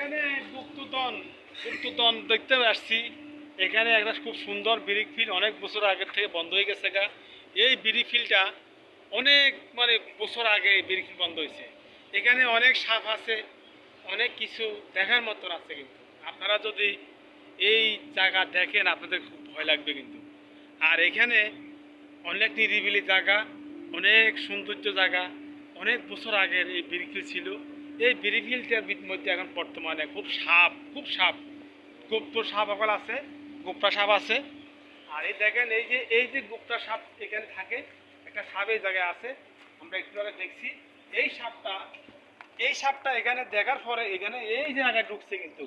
এখানে গুপ্তধন দেখতে আসছি। এখানে একটা খুব সুন্দর ব্রিক ফিল্ড অনেক বছর আগের থেকে বন্ধ হয়ে গেছে গা। এই ব্রিক ফিল্ডটা অনেক মানে বছর আগে এই ব্রিক ফিল্ড বন্ধ হয়েছে। এখানে অনেক সাপ আছে, অনেক কিছু দেখার মতন আছে, কিন্তু আপনারা যদি এই জায়গা দেখেন আপনাদের খুব ভয় লাগবে কিন্তু। আর এখানে অনেক নিরিবিলি জায়গা, অনেক সৌন্দর্য জায়গা, অনেক বছর আগের এই ব্রিকফিল্ড ছিল। এই ব্রিকফিল্ডটার মধ্যে এখন বর্তমানে খুব সাপ গুপ্ত সাপ সকল আছে, গুপ্তা সাপ আছে। আর এই দেখেন এই যে গুপ্তা সাপ এখানে থাকে, একটা সাপ এই জায়গায় আছে, আমরা একটু আগে দেখছি। এই সাপটা এখানে দেখার পরে এখানে এই জায়গায় ঢুকছে, কিন্তু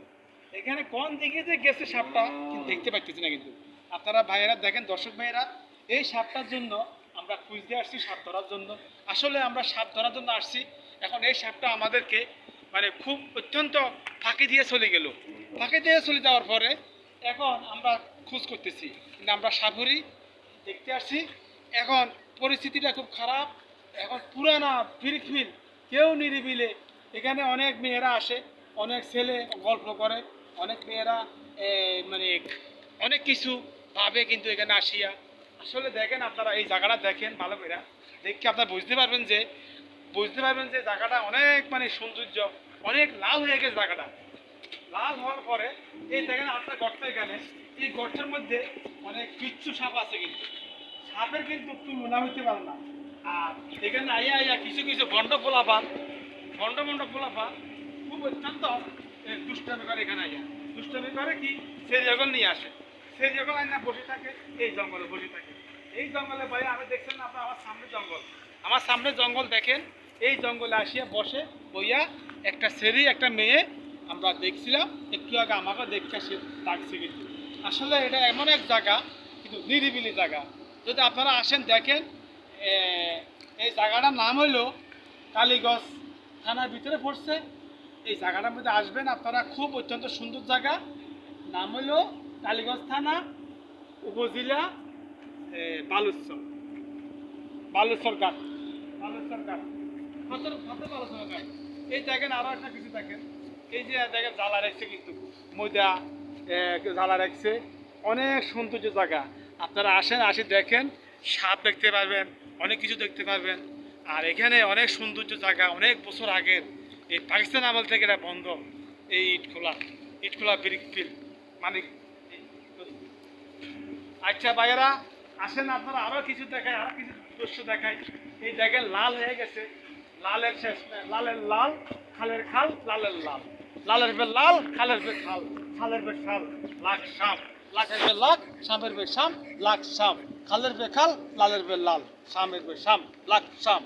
এখানে কোন দিকে যে গেছে সাপটা কিন্তু দেখতে পাচ্ছি না। কিন্তু আপনারা ভাইয়েরা দেখেন, দর্শক ভাইয়েরা, এই সাপটার জন্য আমরা খুঁজতে আসছি, সাপ ধরার জন্য। আসলে আমরা সাপ ধরার জন্য আসছি। এখন এই সাপটা আমাদেরকে মানে খুব অত্যন্ত ফাঁকি দিয়ে চলে গেল। ফাঁকি দিয়ে চলে যাওয়ার পরে এখন আমরা খোঁজ করতেছি, কিন্তু আমরা সাপুরি দেখতে আসছি। এখন পরিস্থিতিটা খুব খারাপ। এখন পুরানা ফিল কেউ নিরিবিলে, এখানে অনেক মেয়েরা আসে, অনেক ছেলে গল্প করে, অনেক মেয়েরা মানে অনেক কিছু ভাবে, কিন্তু এখানে আসিয়া আসলে দেখেন, আপনারা এই জায়গাটা দেখেন ভালো করে দেখে আপনারা বুঝতে পারবেন যে জায়গাটা অনেক মানে সৌন্দর্য, অনেক লাল হয়ে গেছে জায়গাটা। লাল হওয়ার পরে এই দেখেন আপনার গর্ত, এখানে এই গর্তের মধ্যে অনেক কিচ্ছু সাপ আছে, কিন্তু সাপের কিন্তু তুলনা হইতে পারে না। আর এখানে আইয়া কিছু ভণ্ড পোলাপান খুব অত্যন্ত দুষ্টামি করে। এখানে আইয়া দুষ্টামি করে কি, সে জঙ্গল নিয়ে আসে, সে জঙ্গল আইনা বসে থাকে, এই জঙ্গলে বসে থাকে। এই জঙ্গলে ভাই আমি দেখছেন না, আপনার আমার সামনে জঙ্গল দেখেন। এই জঙ্গলে আসিয়া বসে বইয়া একটা ছেলে একটা মেয়ে আমরা দেখছিলাম একটু আগে, আমাকে দেখতে সে ডাকছে। কিন্তু আসলে এটা এমন এক জায়গা, কিন্তু নিরিবিলি জায়গা। যদি আপনারা আসেন দেখেন, এই জায়গাটার নাম হইল কালীগঞ্জ থানার ভিতরে পড়ছে। এই জায়গাটার মধ্যে আসবেন আপনারা, খুব অত্যন্ত সুন্দর জায়গা। নাম হইল কালীগঞ্জ থানা, উপজেলা বালুচর ঘাট। এই দেখেন আরো একটা কিছু দেখেন, এই যে দেখেন জ্বালা রাখছে, কিন্তু ময়দা জ্বালা রাখছে, অনেক সৌন্দর্য জায়গা। আপনারা আসি দেখেন, সাপ দেখতে পারবেন, অনেক কিছু দেখতে পারবেন। আর এখানে অনেক সৌন্দর্য জায়গা, অনেক বছর আগের, এই পাকিস্তান আমল থেকে এটা বন্ধ। এই ইটখোলা ব্রিক ফিল্ড মানে। আচ্ছা ভাইয়েরা, আসেন আপনারা আরো কিছু দেখায়, আরো কিছু দৃশ্য দেখায়। এই দেখেন লাল হয়ে গেছে, লালের শেষ নাই, লালের লাল, খালের খাল, লালের লাল, লালের বে লাল, খালের বে খাল, খালের বে খাল, লাখ শাম, লাখের বে লাখ, শামের বে শাম, লাখ শাম, খালের বে খাল, লালের বে লাল, শামের বে শাম, লাখ শাম।